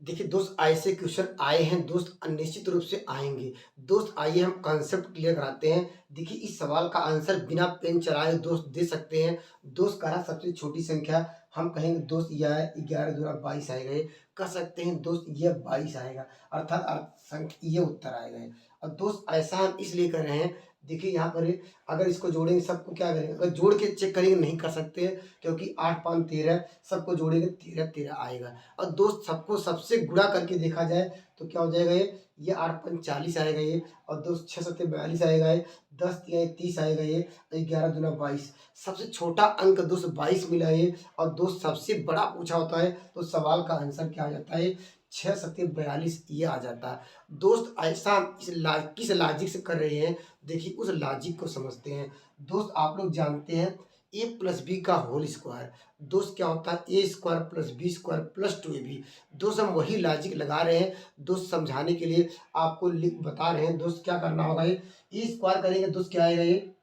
देखिए दोस्त, ऐसे क्वेश्चन आए हैं दोस्त, निश्चित रूप से आएँगे। दोस्त आइए हम कॉन्सेप्ट क्लियर कराते हैं। देखिए इस सवाल का आंसर बिना पेन चलाए दोस्त दे सकते हैं। दोस्त कह रहा सबसे छोटी संख्या, हम कहेंगे दोस्त यह 11 दूना 22 आएगा ये। कह सकते हैं दोस्त यह 22 आएगा, अर्थात ये उत्तर आएगा ये। और दोस्त ऐसा हम इसलिए कर रहे हैं, देखिए यहाँ पर अगर इसको जोड़ेंगे सबको क्या करेंगे, अगर जोड़ के चेक करेंगे नहीं कर सकते हैं, क्योंकि 8 5 13, सबको जोड़ेंगे 13 13 आएगा। और दोस्त सबको सबसे गुणा करके देखा जाए तो क्या हो जाएगा ये 8 पंच 40 आएगा ये। और दोस्त 6 सत्ते 42 आएगा ये, 10 तिया 30 आएगा ये, 11 दूना 22। सबसे छोटा अंक दोस्त 22 मिला है ये। और दोस्त सबसे बड़ा पूछा होता है तो सवाल का आंसर क्या आ जाता है, 6 सत्ते 42 ये आ जाता है। दोस्त ऐसा हम किस लॉजिक से कर रहे हैं, देखिए उस लॉजिक को समझते हैं। दोस्त आप लोग जानते हैं ए प्लस बी का होल स्क्वायर दोस्त क्या होता है, A square plus B square plus 2ab। दोस्त हम वही लॉजिक लगा रहे हैं दोस्त, समझाने के लिए आपको लिख बता रहे हैं दोस्त क्या करना होगा। ये ए स्क्वायर करेंगे दोस्त क्या आएगा, ये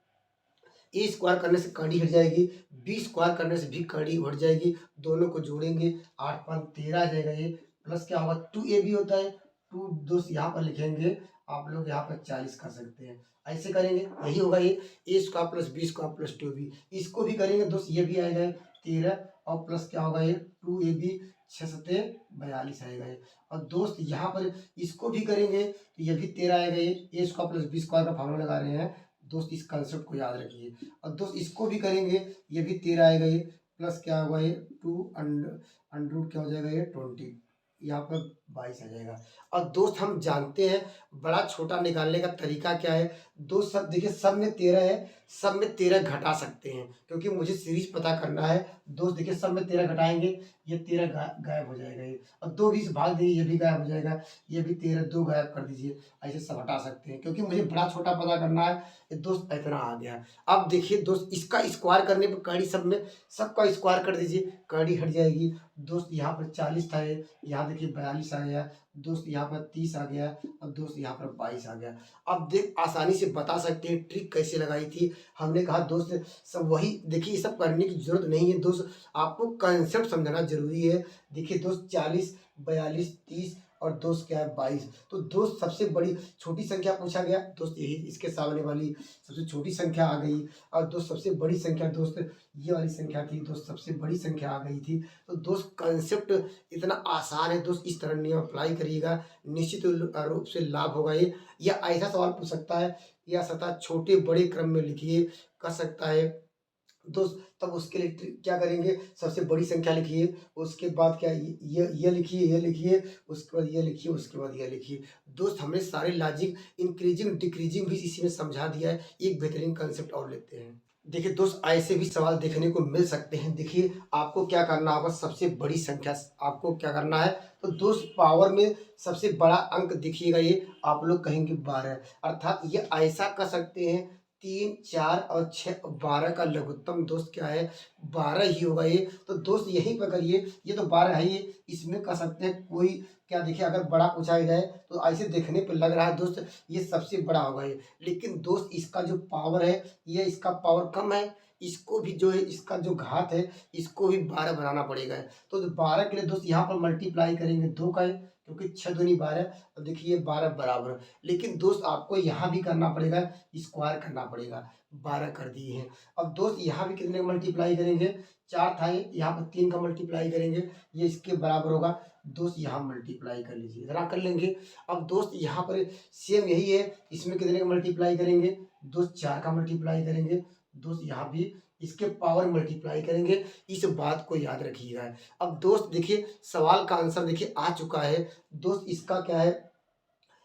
ए स्क्वायर करने से कड़ी हट जाएगी, बी स्क्वायर करने से भी कड़ी हट जाएगी, दोनों को जोड़ेंगे 8 5 13 आ जाएगा ये। प्लस क्या होगा 2ab होता है, 2 दोस्त यहाँ पर लिखेंगे, आप लोग यहाँ पर 40 कर सकते हैं। ऐसे करेंगे यही होगा ये, A square plus B square plus 2b। इसको भी करेंगे दोस्त, ये भी आएगा 13, और प्लस क्या होगा ये 2ab, 6 सत्ते 42 आएगा ये। और दोस्त यहाँ पर इसको भी करेंगे तो ये भी 13 आएगा ये, A square plus B square का फॉर्मूला लगा रहे हैं दोस्त, इस कंसेप्ट को याद रखिए। और दोस्त इसको भी करेंगे, ये भी 13 आएगा ये, प्लस क्या होगा ये 2 अंडर क्या हो जाएगा ये 20, यहाँ पर 22 आ जाएगा। और दोस्त हम जानते हैं बड़ा छोटा निकालने का तरीका क्या है दोस्त, सब देखिए सब में 13 है, सब में 13 घटा सकते हैं, क्योंकि मुझे सीरीज पता करना है दोस्त। देखिए सब में 13 घटाएंगे, ये 13 गायब हो जाएगा ये, और 2 20 भाग दीजिए ये भी गायब हो जाएगा, ये भी 13 2 गायब कर दीजिए। ऐसे सब हटा सकते हैं, क्योंकि मुझे बड़ा छोटा पता करना है। ये दोस्त इतना आ गया। अब देखिए दोस्त इसका स्क्वायर करने पर कड़ी, सब में सबका स्क्वायर कर दीजिए, कड़ी हट जाएगी। दोस्त यहाँ पर 40 था ये, यहाँ देखिए 42 आ गया दोस्त, यहाँ पर 30 आ गया, और दोस्त यहाँ पर 22 आ गया। अब देख आसानी से बता सकते हैं ट्रिक कैसे लगाई थी। हमने कहा दोस्त सब वही, देखिए ये सब करने की जरूरत नहीं है दोस्त, आपको कंसेप्ट समझना जरूरी है। देखिए दोस्त 40 42 30 और दोस्त क्या है 22। तो दोस्त सबसे बड़ी छोटी संख्या पूछा गया दोस्त, यही इसके सामने वाली सबसे छोटी संख्या आ गई। और दोस्त सबसे बड़ी संख्या दोस्त ये वाली संख्या थी दोस्त, सबसे बड़ी संख्या आ गई थी। तो दोस्त कंसेप्ट इतना आसान है दोस्त, इस तरह नियम अप्लाई करिएगा, निश्चित रूप से लाभ होगा ये। या ऐसा सवाल पूछ सकता है, या सतह छोटे बड़े क्रम में लिखिए, कर सकता है दोस्त। तब उसके लिए क्या करेंगे, सबसे बड़ी संख्या लिखिए, उसके बाद क्या ये लिखिए, ये लिखिए, उसके बाद ये लिखिए, उसके बाद ये लिखिए। दोस्त हमने सारे लॉजिक इंक्रीजिंग डिक्रीजिंग भी इसी में समझा दिया है। एक बेहतरीन कंसेप्ट और लेते हैं। देखिए दोस्त ऐसे भी सवाल देखने को मिल सकते हैं। देखिए आपको क्या करना होगा, सबसे बड़ी संख्या आपको क्या करना है, तो दोस्त पावर में सबसे बड़ा अंक देखिएगा, ये आप लोग कहेंगे 12, अर्थात ये ऐसा कर सकते हैं 3 4 और 6 12 का लघुत्तम दोस्त क्या है 12 ही होगा ये। तो दोस्त यहीं पर करिए, ये तो 12 है ये, इसमें कर सकते हैं कोई क्या, देखिए अगर बड़ा पूछा जाए तो ऐसे देखने पर लग रहा है दोस्त ये सबसे बड़ा होगा ये, लेकिन दोस्त इसका जो पावर है ये इसका पावर कम है, इसको भी जो है इसका जो घात है इसको भी 12 बनाना पड़ेगा। तो 12 के लिए दोस्त यहाँ पर मल्टीप्लाई करेंगे 2 का है, क्योंकि 6 दूनी 12, और देखिए 12 बराबर। लेकिन दोस्त आपको यहाँ भी करना पड़ेगा, स्क्वायर करना पड़ेगा, 12 कर दिए हैं। अब दोस्त यहाँ भी कितने का मल्टीप्लाई करेंगे, 4 था ये, यहाँ पर 3 का मल्टीप्लाई करेंगे, ये इसके बराबर होगा दोस्त, यहाँ मल्टीप्लाई कर लीजिए, इतना कर लेंगे। अब दोस्त यहाँ पर सेम यही है, इसमें कितने का मल्टीप्लाई करेंगे दोस्त, 4 का मल्टीप्लाई करेंगे दोस्त, यहाँ भी इसके पावर मल्टीप्लाई करेंगे, इस बात को याद रखिएगा। अब दोस्त देखिए सवाल का आंसर देखिए आ चुका है दोस्त, इसका क्या है,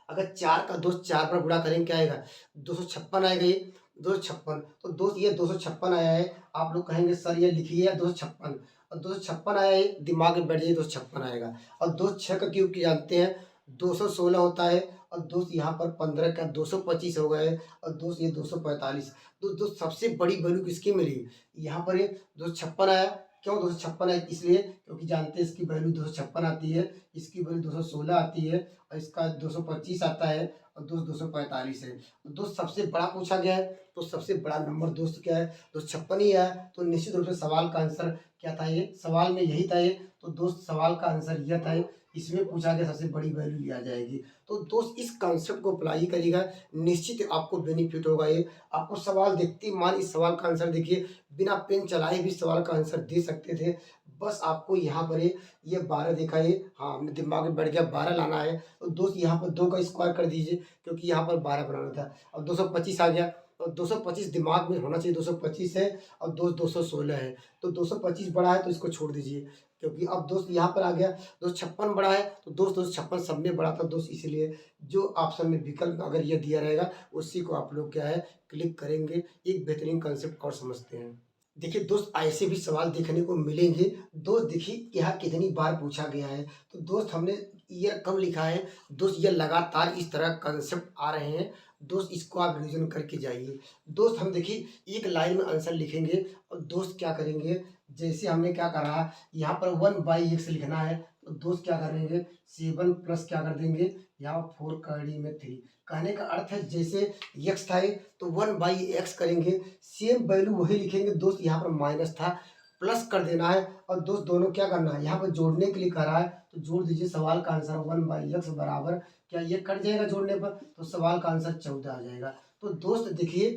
अगर 4 का दोस्त 4 पर गुणा करेंगे क्या आएगा, 256 आएगा ये, 256। तो दोस्त ये 256 आया है, आप लोग कहेंगे सर ये लिखिए 256, और 256 आया है, दिमाग में बैठ जाइए 256 आएगा। और दोस्त 6 का क्यूब की जानते हैं 216 होता है, और दोस्त यहाँ पर 15 का 225 हो गए, और दोस्त ये 245। तो दोस्त सबसे बड़ी वैल्यू किसकी मिली, यहाँ पर ये 256 आया, क्यों 256 है, इसलिए क्योंकि जानते हैं इसकी वैल्यू 256 आती है, इसकी वैल्यू 216 आती है, और इसका 225 आता है, और दोस्त 245 है। तो दोस्त सबसे बड़ा पूछा गया है, तो सबसे बड़ा नंबर दोस्त क्या है, 256 ही है। तो निश्चित रूप से सवाल का आंसर क्या था, ये सवाल में यही था ये, तो दोस्त सवाल का आंसर यह था इसमें पूछा गया सबसे बड़ी वैल्यू ये आ जाएगी। तो दोस्त इस कॉन्सेप्ट को अप्लाई करिएगा, निश्चित आपको बेनिफिट होगा ये। आपको सवाल देखते ही मान इस सवाल का आंसर देखिए, बिना पेन चलाए भी सवाल का आंसर दे सकते थे। बस आपको यहाँ पर ये 12 देखा ये, हाँ, हमने दिमाग में बैठ गया 12 लाना है, तो दोस्त यहाँ पर 2 का स्क्वायर कर दीजिए क्योंकि यहाँ पर 12 बनाना था। अब 225 आ गया, और 225 दिमाग में होना चाहिए, 225 है और दोस्त 216 है। तो 225 बड़ा है तो इसको छोड़ दीजिए, क्योंकि अब दोस्त यहाँ पर आ गया। दोस्त 56 बड़ा है तो दोस्त 56 सब में बड़ा था दोस्त, इसलिए जो ऑप्शन में विकल्प अगर ये दिया रहेगा उसी को आप लोग क्या है क्लिक करेंगे। एक बेहतरीन कंसेप्ट और समझते हैं। देखिए दोस्त, ऐसे भी सवाल देखने को मिलेंगे। दोस्त देखिए यहाँ कितनी बार पूछा गया है, तो दोस्त हमने ईयर कब लिखा है, दोस्त ये लगातार इस तरह कंसेप्ट आ रहे हैं। दोस्त इसको आप रिवीजन करके जाइए। दोस्त हम देखिए एक लाइन में आंसर लिखेंगे, और दोस्त क्या करेंगे, जैसे हमने क्या करा यहाँ पर 1/x लिखना है, तो दोस्त क्या करेंगे 7 प्लस क्या कर देंगे यहाँ 4 कड़ी में 3। कहने का अर्थ है जैसे x था तो 1/x करेंगे, सेम वैल्यू वही लिखेंगे दोस्त, यहाँ पर माइनस था प्लस कर देना है। और दोस्त दोनों क्या करना है, यहाँ पर जोड़ने के लिए कह रहा है तो जोड़ दीजिए। सवाल का आंसर 1/x बराबर क्या ये कट जाएगा जोड़ने पर, तो सवाल का आंसर 14 आ जाएगा। तो दोस्त देखिए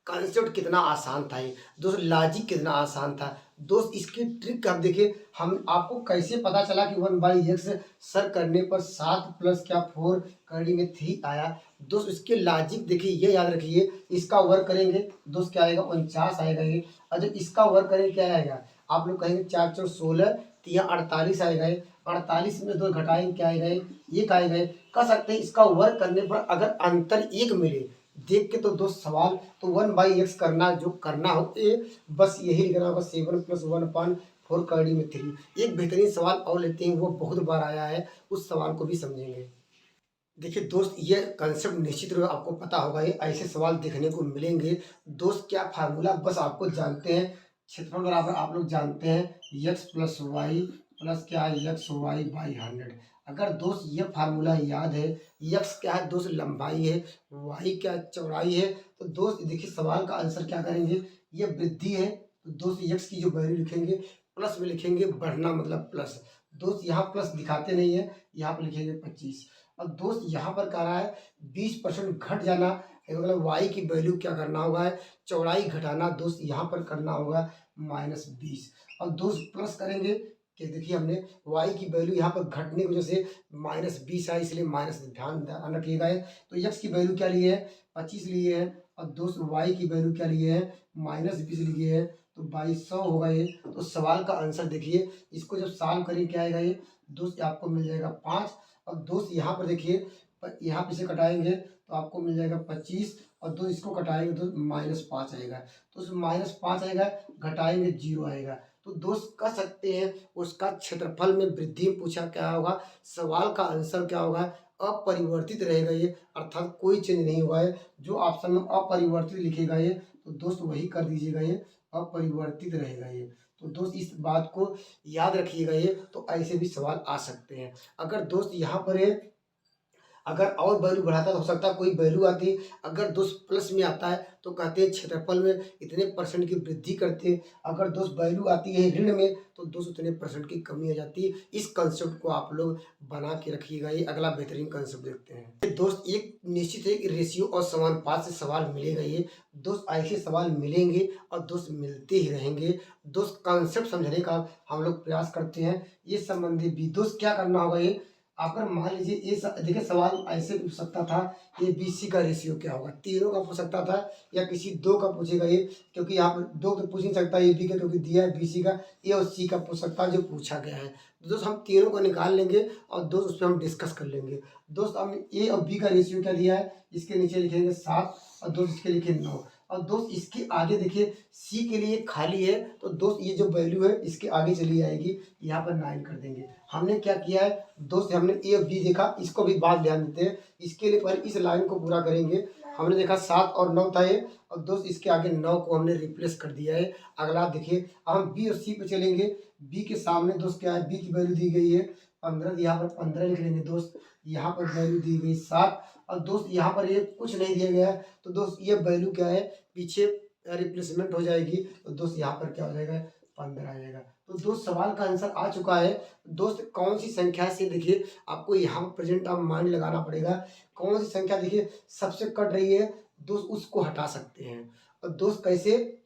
कॉन्सेप्ट कितना आसान था ये, दोस्त लॉजिक कितना आसान था। दोस्त इसकी ट्रिक आप देखिए, हम आपको कैसे पता चला कि 1/x सर करने पर 7 प्लस क्या 4 कड़ी में 3 आया। दोस्त इसके लॉजिक देखिए, ये याद रखिए, इसका वर्क करेंगे दोस्त क्या आएगा 49 आएगा ये, और जब इसका वर्क करेंगे क्या आएगा, आप लोग कहेंगे 4 4 16 तो यह 48 आएगा। 48 में 2 घटाएंगे क्या आएगा, एक आएगा। कह सकते हैं इसका वर्क करने पर अगर अंतर एक मिले देख के, तो दोस्त सवाल तो 1/x करना जो करना हो ए, बस यही लिखना होगा 7 प्लस 1/4 कड़ी में 3। एक बेहतरीन सवाल और लेते हैं, वो बहुत बार आया है, उस सवाल को भी समझेंगे। देखिए दोस्त ये कंसेप्ट निश्चित रूप से आपको पता होगा, ये ऐसे सवाल देखने को मिलेंगे। दोस्त क्या फार्मूला बस आपको जानते हैं, क्षेत्रफल बराबर आप लोग जानते हैं x प्लस वाई प्लस क्या है x/y/100। अगर दोस्त ये फार्मूला याद है, x क्या है दोस्त लंबाई है, y क्या चौड़ाई है, तो दोस्त देखिए सवाल का आंसर क्या करेंगे, ये वृद्धि है तो दोस्त x की जो वैल्यू लिखेंगे प्लस में लिखेंगे, बढ़ना मतलब प्लस। दोस्त यहाँ प्लस दिखाते नहीं है, यहाँ पर लिखेंगे 25। और दोस्त यहाँ पर कह रहा है 20% घट जाना है, मतलब y की वैल्यू क्या करना होगा है चौड़ाई घटाना, दोस्त यहाँ पर करना होगा -20। और दोस्त प्लस करेंगे कि देखिए हमने y की वैल्यू यहाँ पर घटने की वजह से -20 है, इसलिए माइनस ध्यान रखिएगा। तो x की वैल्यू क्या लिए है 25 लिए है, और दोस्त y की वैल्यू क्या लिए है -20 लिए है, तो 2200 होगा ये। तो सवाल का आंसर देखिए, इसको जब सॉल्व करें क्या आएगा ये दोस्त, आपको मिल जाएगा 5। और दोस्त यहाँ पर देखिए, यहाँ पे से कटाएंगे तो आपको मिल जाएगा 25, और दोस्त इसको कटाएंगे तो -5 आएगा। तो उसमें -5 आएगा, घटाएंगे 0 आएगा। तो दोस्त कह सकते हैं उसका क्षेत्रफल में वृद्धि पूछा क्या होगा, सवाल का आंसर क्या होगा अपरिवर्तित रहेगा ये, अर्थात कोई चेंज नहीं हुआ है। जो ऑप्शन में अपरिवर्तित लिखेगा ये, तो दोस्त वही कर दीजिएगा, ये अपरिवर्तित रहेगा ये। तो दोस्त इस बात को याद रखिएगा ये, तो ऐसे भी सवाल आ सकते हैं। अगर दोस्त यहाँ पर है, अगर और वैल्यू बढ़ाता तो हो सकता है कोई वैल्यू आती, अगर दोस्त प्लस में आता है तो कहते हैं क्षेत्रफल में इतने % की वृद्धि करते हैं, अगर दोस्त वैल्यू आती है ऋण में तो दोस्त उतने % की कमी हो जाती है। इस कंसेप्ट को आप लोग बना के रखिएगा। ये अगला बेहतरीन कंसेप्ट देखते हैं। दोस्त एक निश्चित है कि रेशियो और समानुपात से सवाल मिलेगा ये, दोस्त ऐसे सवाल मिलेंगे और दोस्त मिलते ही रहेंगे। दोस्त कंसेप्ट समझने का हम लोग प्रयास करते हैं, ये संबंधी भी दोस्त क्या करना होगा ये, अगर मान लीजिए ये देखिए सवाल ऐसे पूछ सकता था ए बी सी का रेशियो क्या होगा, तीनों का पूछ सकता था या किसी दो का पूछेगा ये, क्योंकि यहाँ पर दो तो पूछ नहीं सकता ए बी का, क्योंकि दिया है बी सी का, ए और सी का पूछ सकता है जो पूछा गया है। तो दोस्त हम तीनों को निकाल लेंगे और दोस्त उस पर हम डिस्कस कर लेंगे। दोस्त हमने ए और बी का रेशियो क्या दिया है, इसके नीचे लिखेंगे 7 और दोस्त इसके लिखे 9। और दोस्त इसके आगे देखिए सी के लिए खाली है, तो दोस्त ये जो वैल्यू है इसके आगे चली आएगी, यहाँ पर 9 कर देंगे। हमने क्या किया है दोस्त, हमने ए और बी देखा, इसको भी बात ध्यान देते हैं। इसके लिए पर इस लाइन को पूरा करेंगे, हमने देखा 7 और 9 था ये, और दोस्त इसके आगे 9 को हमने रिप्लेस कर दिया है। अगला देखिए हम बी और सी पे चलेंगे, बी के सामने दोस्त क्या है, बी की वैल्यू दी गई है 15, यहाँ पर 15 लिख लेंगे दोस्त, यहाँ पर वैल्यू दी गई 7, और दोस्त यहाँ पर ये कुछ नहीं दिया गया है, तो दोस्त ये वैल्यू क्या है पीछे रिप्लेसमेंट हो जाएगी, तो दोस्त यहाँ पर क्या हो जाएगा 15 आ जाएगा। तो दोस्त सवाल का आंसर आ चुका है। दोस्त कौन सी संख्या से देखिए आपको यहाँ पर प्रेजेंट ऑफ माइंड लगाना पड़ेगा। कौन सी संख्या देखिए सबसे कट रही है, दोस्त उसको हटा सकते हैं। और दोस्त कैसे,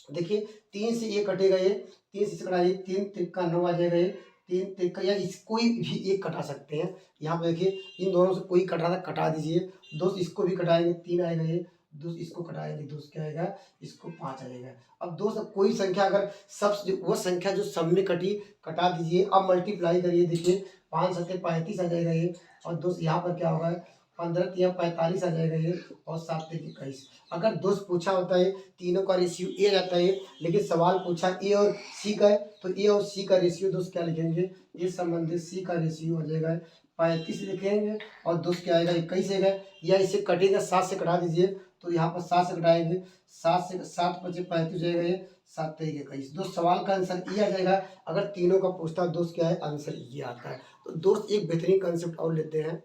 देखिए 3 से ये कटेगा, ये 3 से कटाइए, 3 तिक्का 9 आ जाएगा, ये 3 तिक्का या इस कोई भी एक कटा सकते हैं। यहाँ पे देखिए इन दोनों से कोई कटा था, कटा दीजिए। दोस्त इसको भी कटाएंगे, 3 आएगा ये। दोस्त इसको कटाएंगे, दोस्त क्या आएगा, इसको 5 आ जाएगा। अब दोस्त कोई संख्या अगर सब वो संख्या जो सब में कटी, कटा दीजिए। अब मल्टीप्लाई करिए, देखिए 5 सत्ते 35 आ जाएगा ये। और दोस्त यहाँ पर क्या होगा, 15 तिया 45 आ जाएगा ये। और 7 तिया 21। अगर दोस्त पूछा होता है तीनों का रेशियो ए जाता है, लेकिन सवाल पूछा ए और सी का है, तो ए और सी का रेशियो दोस्त क्या लिखेंगे, ए संबंधित सी का रेशियो हो जाएगा 35 लिखेंगे। और दोस्त क्या आएगा, 21 आएगा। या इसे कटेगा, 7 से कटा दीजिए, तो यहाँ पर 7 से कटाएंगे, 7 से 7 पचे 35 जाएगा ये, 7 तेईस 21। दोस्त सवाल का आंसर ये आ जाएगा। अगर तीनों का पूछता दोस्त क्या है, आंसर ये आता है। तो दोस्त एक बेहतरीन कंसेप्ट और लेते हैं।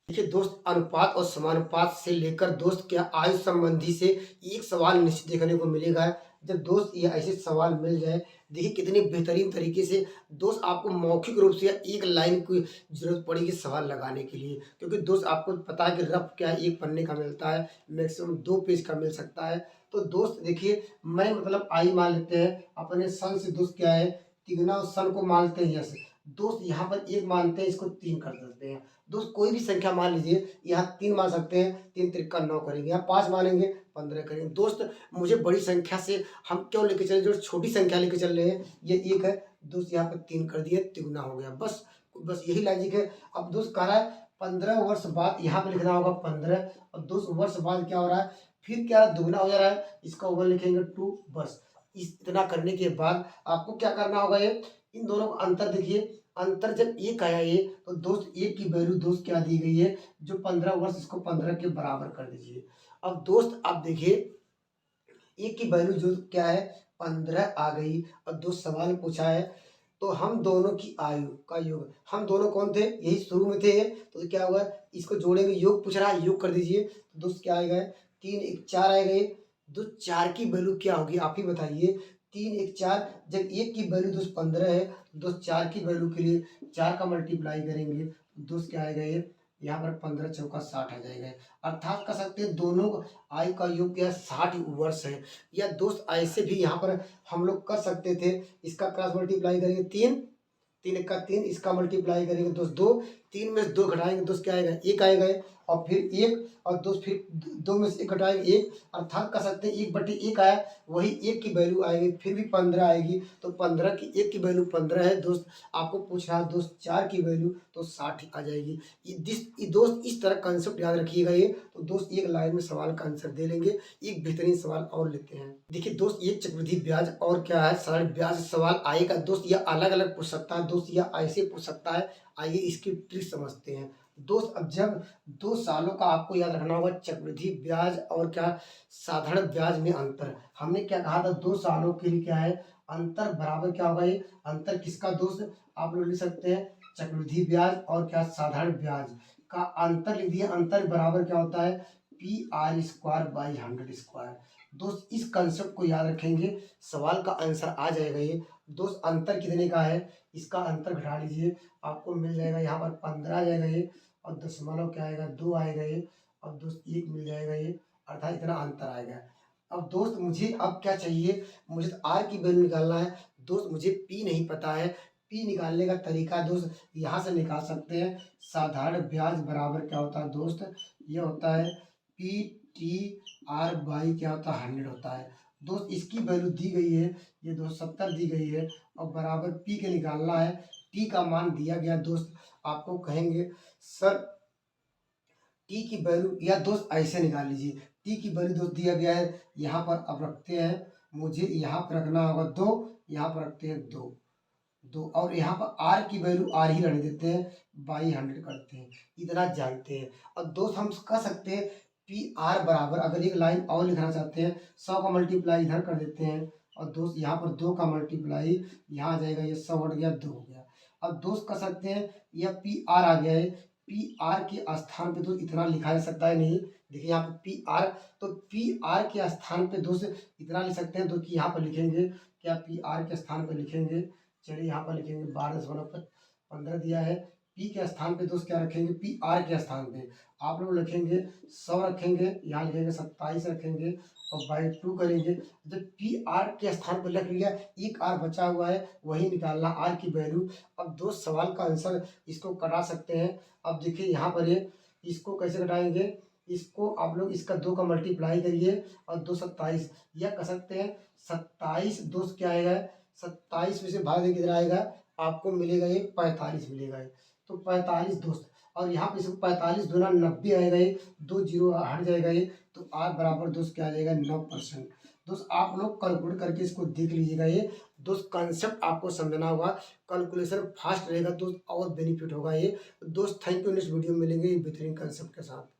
देखिए दोस्त अनुपात और समानुपात से लेकर दोस्त क्या आयु संबंधी से एक सवाल निश्चित देखने को मिलेगा। जब दोस्त ये ऐसे सवाल मिल जाए, देखिए कितने बेहतरीन तरीके से दोस्त आपको मौखिक रूप से एक लाइन की जरूरत पड़ेगी सवाल लगाने के लिए। क्योंकि दोस्त आपको पता है कि रफ क्या है, एक पन्ने का मिलता है, मैक्सिमम 2 पेज का मिल सकता है। तो दोस्त देखिए मैं मतलब आई मान लेते हैं, अपने सन से दोस्त क्या है, तिगुना और सन को मानते हैं यस। दोस्त यहाँ पर एक मानते हैं, इसको 3 कर देते हैं। दोस्त कोई भी संख्या मान लीजिए, यहाँ 3 मान सकते हैं, 3 तिक्का 9 करेंगे, यहाँ 5 मानेंगे 15 करेंगे। दोस्त मुझे बड़ी संख्या से हम क्यों लेके चले, जो छोटी संख्या लेके चल रहे हैं, ये 1 है। दोस्त यहाँ पर 3 कर दिए, तिगुना हो गया। बस बस यही लॉजिक है। अब दोस्त कह रहा है 15 वर्ष बाद, यहाँ पे लिखना होगा 15। और दोस्त वर्ष बाद क्या हो रहा है, फिर क्या दुगना हो जा रहा है, इसका ओवर लिखेंगे 2। बस इतना करने के बाद आपको क्या करना होगा, ये इन दोनों का अंतर देखिए। अंतर जब एक आया ये, तो दोस्त एक की वैल्यू दोस्त क्या दी गई है, जो 15 वर्ष, इसको 15 के बराबर कर दीजिए। अब दोस्त आप देखिए एक की वैल्यू जो क्या है, 15 आ गई। और दोस्त सवाल पूछा है, तो हम दोनों की आयु का योग, हम दोनों कौन थे, यही शुरू में थे। तो क्या होगा, इसको जोड़ेंगे, योग पूछ रहा है, योग कर दीजिए। तो दोस्त क्या आएगा, 3 1 4 आएगा ये। दोस्त 4 की वैल्यू क्या होगी, आप ही बताइए। 3 1 4, जब एक की वैल्यू दोस्त 15 है, तो दोस्त 4 की वैल्यू के लिए 4 का मल्टीप्लाई करेंगे, तो दोस्त क्या आएगा ये, यहाँ पर 15 चौका 60 आ जाएगा। अर्थात कह सकते हैं दोनों आयु का योग क्या है, 60 वर्ष है। या दोस्त ऐसे भी यहाँ पर हम लोग कर सकते थे, इसका क्रॉस मल्टीप्लाई करेंगे, 3 3 का 3, इसका मल्टीप्लाई करेंगे दोस्त 2, 3 में से 2 घटाएंगे दोस्त क्या आएगा, 1 आएगा ये। और फिर 1, और दोस्त फिर 2 में से 1 घटाएंगे 1। अर्थात कह सकते हैं 1/1 आया, वही 1 की वैल्यू आएगी, फिर भी 15 आएगी। तो 15 की 1 की वैल्यू 15 है दोस्त। आपको पूछ रहा है दोस्त 4 की वैल्यू, तो 60 आ जाएगी। ये दोस्त इस तरह कंसेप्ट याद रखिएगा ये। तो दोस्त एक लाइन में सवाल का आंसर दे लेंगे। एक बेहतरीन सवाल और लेते हैं। देखिए दोस्त ये चक्रवृद्धि ब्याज और क्या है, सरल ब्याज सवाल आएगा दोस्त, या अलग अलग पूछ सकता है दोस्त, या ऐसे पूछ सकता है। आइए इसकी ट्रिक समझते हैं दोस्त। अब जब 2 सालों का आपको याद रखना होगा, चक्रवृद्धि ब्याज और क्या साधारण ब्याज में अंतर। हमने क्या कहा था, 2 सालों के लिए क्या है, अंतर बराबर क्या होगा, ये अंतर किसका दोस्त, आप लोग लिख सकते हैं चक्रवृद्धि ब्याज और क्या साधारण ब्याज का अंतर लिख दिया। अंतर बराबर क्या होता है, PR²/100²। दोस्त इस कंसेप्ट को याद रखेंगे, सवाल का आंसर आ जाएगा ये। दोस्त अंतर कितने का है, इसका अंतर घटा लीजिए, आपको मिल जाएगा यहाँ पर 15 आ जाएगा ये। और दशमलव क्या आएगा, 2 आएगा ये। और दोस्त 1 मिल जाएगा ये, अर्थात इतना अंतर आएगा। अब दोस्त मुझे अब क्या चाहिए, मुझे तो आर की वैल्यू निकालना है दोस्त, मुझे पी नहीं पता है। पी निकालने का तरीका दोस्त यहाँ से निकाल सकते हैं। साधारण ब्याज बराबर क्या होता है दोस्त, ये होता है PTR/ क्या होता है, 100 होता है दोस्त। इसकी वैल्यू दी गई है, ये 270 दी गई है। और बराबर पी के निकालना है, टी का मान दिया गया दोस्त। आपको कहेंगे सर टी की वैल्यू, या दोस्त ऐसे निकाल लीजिए, टी की वैल्यू दोस्त दिया गया है, यहाँ पर अब रखते हैं, मुझे यहाँ पर रखना होगा 2, यहाँ पर रखते हैं 2 2। और यहाँ पर आर की वैल्यू आर ही रहने देते हैं, बाई 100 करते हैं, इतना जानते हैं। और दोस्त हम कह सकते हैं पी आर बराबर, अगर एक लाइन और लिखना चाहते हैं, 100 का मल्टीप्लाई इधर कर देते हैं। और दोस्त यहाँ पर 2 का मल्टीप्लाई यहाँ आ जाएगा, ये 100 हट गया, 2 हो गया। अब दोस्त कह सकते हैं यह पी आर आ गया है, पी आर के स्थान पे दोस्त इतना लिखा जा सकता है नहीं। देखिए यहाँ पे पी आर, तो पी आर के स्थान पे दोस्त इतना लिख सकते हैं, तो कि यहाँ पर लिखेंगे क्या, पी आर के स्थान पे लिखेंगे चलिए यहाँ पर लिखेंगे 12.15 दिया है। पी के स्थान पे दोस्त क्या रखेंगे, पी आर के स्थान पे आप लोग लिखेंगे 100 रखेंगे, यहाँ लिखेंगे 27 रखेंगे और बाई 2 करेंगे। जब पी आर के स्थान पर रख लिया, एक आर बचा हुआ है वही निकालना आर की वैल्यू। अब दोस्त सवाल का आंसर इसको कटा सकते हैं। अब देखिए यहाँ पर ये इसको कैसे घटाएंगे, इसको आप लोग इसका 2 का मल्टीप्लाई करिए और 2 27 यह कर सकते हैं। 27 दोस्त क्या आएगा, 27 में से भाग दे कितना आएगा, आपको मिलेगा ये 45 मिलेगा ये। तो 45 दोस्त, और यहाँ पे इसको 45 दूना 90 आएगा ये, 2 जीरो हट जाएगा ये, तो आर बराबर दोस्त क्या आ जाएगा 9%। दोस्त आप लोग कैलकुलेट करके इसको देख लीजिएगा। ये दोस्त कंसेप्ट आपको समझना होगा, कैलकुलेशन फास्ट रहेगा दोस्त और बेनिफिट होगा ये। दोस्त थैंक यू, नेक्स्ट वीडियो में मिलेंगे बेहतरीन कंसेप्ट के साथ।